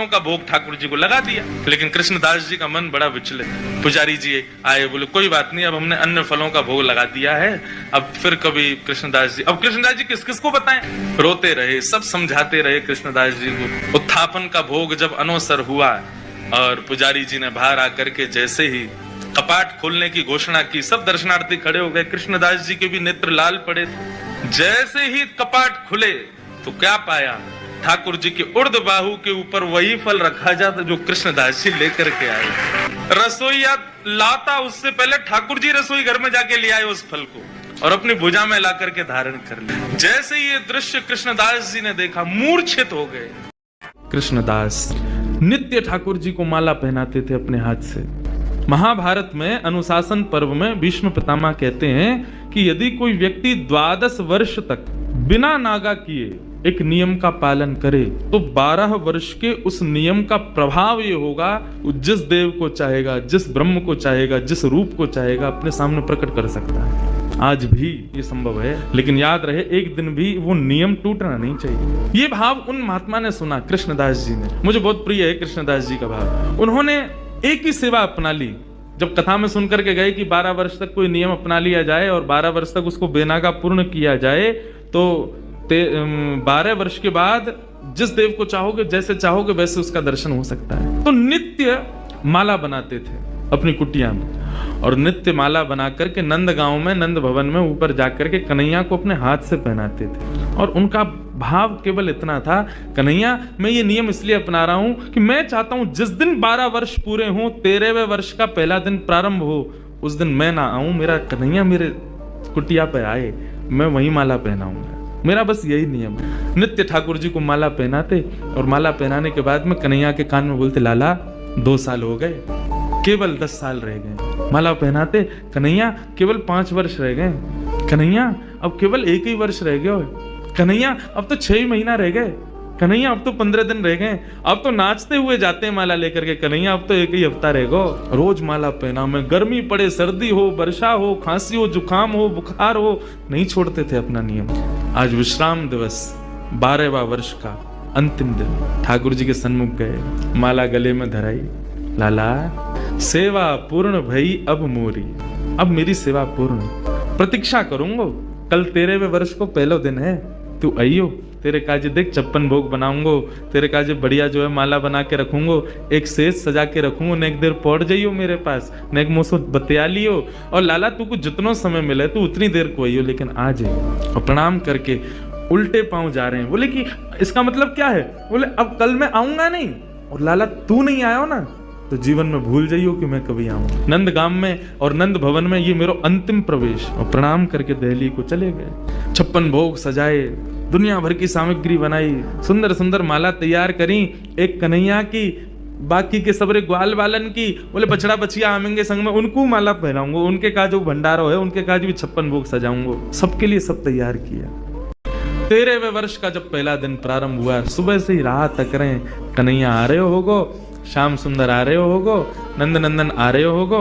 का भोग ठाकुर जी को लगा दिया। लेकिन कृष्णदास जी का मन बड़ा विचलित। पुजारी जी आए, बोले कोई बात नहीं, अब हमने अन्य फलों का भोग लगा दिया है, अब फिर कभी कृष्णदास जी किस किस को बताएं। रोते रहे, सब समझाते रहे कृष्णदास जी को। उत्थापन का भोग जब अनोसर हुआ और पुजारी जी ने बाहर आकर के जैसे ही कपाट खोलने की घोषणा की, सब दर्शनार्थी खड़े हो गए। कृष्णदास जी के भी नेत्र लाल पड़े थे। जैसे ही कपाट खुले तो क्या पाया, ठाकुर जी के उर्द बाहु के ऊपर वही फल रखा जाता जो कृष्णदास जी लेकर के आए। रसोईया लाता उससे पहले ठाकुर जी रसोई घर में जाके ले आए उस फल को और अपनी भुजा में ला करके धारण कर लिया। जैसे ये दृश्य कृष्णदास जी ने देखा, मूर्छित हो गए। कृष्णदास नित्य ठाकुर जी को माला पहनाते थे अपने हाथ से। महाभारत में अनुशासन पर्व में भीष्म पितामह कहते हैं कि यदि कोई व्यक्ति 12 वर्ष तक बिना नागा किए एक नियम का पालन करे तो 12 वर्ष के उस नियम का प्रभाव ये होगा, जिस देव को चाहेगा, जिस ब्रह्म को चाहेगा, जिस रूप को चाहेगा अपने सामने प्रकट कर सकता है। आज भी ये संभव है, लेकिन याद रहे एक दिन भी वो नियम टूटना नहीं चाहिए। ये भाव उन महात्मा ने सुना, कृष्णदास जी ने। मुझे बहुत प्रिय है कृष्णदास जी का भाव। उन्होंने एक ही सेवा अपना ली। जब कथा में सुनकर के गए कि 12 वर्ष तक कोई नियम अपना लिया जाए और 12 वर्ष तक उसको बेनागा पूर्ण किया जाए, तो 12 वर्ष के बाद जिस देव को चाहोगे, जैसे चाहोगे वैसे उसका दर्शन हो सकता है। तो नित्य माला बनाते थे अपनी कुटिया में और नित्य माला बना करके नंद गांव में, नंद भवन में ऊपर जाकर के कन्हैया को अपने हाथ से पहनाते थे। और उनका भाव केवल इतना था, कन्हैया मैं ये नियम इसलिए अपना रहा हूं कि मैं चाहता हूं जिस दिन 12 वर्ष पूरे हों, 13वें वर्ष का पहला दिन प्रारंभ हो, उस दिन मैं ना आऊं, मेरा कन्हैया मेरे कुटिया पे आए, मैं वही माला पहनाऊंगा। मेरा बस यही नियम है। नित्य ठाकुर जी को माला पहनाते और माला पहनाने के बाद में कन्हैया के कान में बोलते, लाला 2 साल हो गए, केवल 10 साल रह गए। माला पहनाते, कन्हैया केवल 5 वर्ष रह गए। कन्हैया अब केवल 1 ही वर्ष रह गए। कन्हैया अब तो 6 महीना रह गए। कन्हैया अब तो 15 दिन रह गए। अब तो नाचते हुए जाते हैं माला लेकर के। कन्हैया अब तो 1 ही हफ्ता रह गो। रोज माला पहना में, गर्मी पड़े, सर्दी हो, वर्षा हो, खांसी हो, जुकाम हो, बुखार हो, नहीं छोड़ते थे अपना नियम। आज विश्राम दिवस 12वां वर्ष का अंतिम दिन ठाकुर जी के सन्मुख गए, माला गले में धराई। लाला सेवा पूर्ण भई अब मोरी, अब मेरी सेवा पूर्ण, प्रतीक्षा करूंगा। कल 13वें वर्ष को पहला दिन है, तू आइयो, तेरे काजे देख 56 भोग बनाऊंगो, तेरे काजे बढ़िया जो है माला बना के रखूंगो, एक सेज सजा के रखूंगो, न एक देर पौड़ जाइयो मेरे पास, न एक मोसो बतिया लियो। और लाला तू को जितनो समय मिले तू उतनी देर को आइयो, लेकिन आ जाइयो। और प्रणाम करके उल्टे पांव जा रहे हैं। बोले कि इसका मतलब क्या है? बोले अब कल मैं आऊंगा नहीं, और लाला तू नहीं आयो ना तो जीवन में भूल जाइयो कि मैं कभी आऊंगा। नंद गांव में और नंद भवन में ये मेरा अंतिम प्रवेश। और प्रणाम करके दहली को चले गए। 56 भोग सजाए, दुनिया भर की सामग्री बनाई, सुंदर सुंदर माला तैयार करी, एक कन्हैया की, बाकी के सबरे ग्वाल वालन की। बोले बछड़ा बछिया आमेंगे संग में, उनको माला पहनाऊंगा, उनके का जो भंडारो है उनके का भी 56 भोग सजाऊंगा। सबके लिए सब तैयार किया। 13वें वर्ष का जब पहला दिन प्रारंभ हुआ, सुबह से ही राह तक रहे, कन्हैया आ रहे होगो, श्याम सुंदर आ रहे होगो, नंद नंदन आ रहे होगो।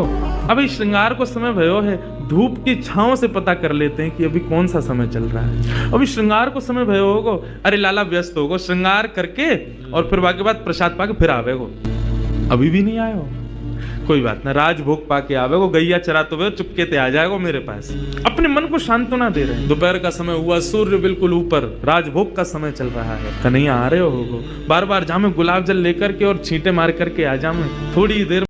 अभी श्रृंगार को समय भयो है, धूप की छांव से पता कर लेते हैं कि अभी कौन सा समय चल रहा है। अभी श्रृंगार को समय भयो होगो, अरे लाला व्यस्त होगो, श्रृंगार करके और फिर बाकी बाद प्रसाद पाके फिर आवेगो। अभी भी नहीं आयो, कोई बात ना, राजभोग पाके आवेगो, गैया चराते हुए चुपके ते आ जाएगो मेरे पास। अपने मन को सांत्वना दे रहे हैं। दोपहर का समय हुआ, सूर्य बिल्कुल ऊपर, राजभोग का समय चल रहा है। कन्हैया आ रहे होगो, बार बार जामे गुलाब जल लेकर के और छींटे मार करके आ जामे, थोड़ी देर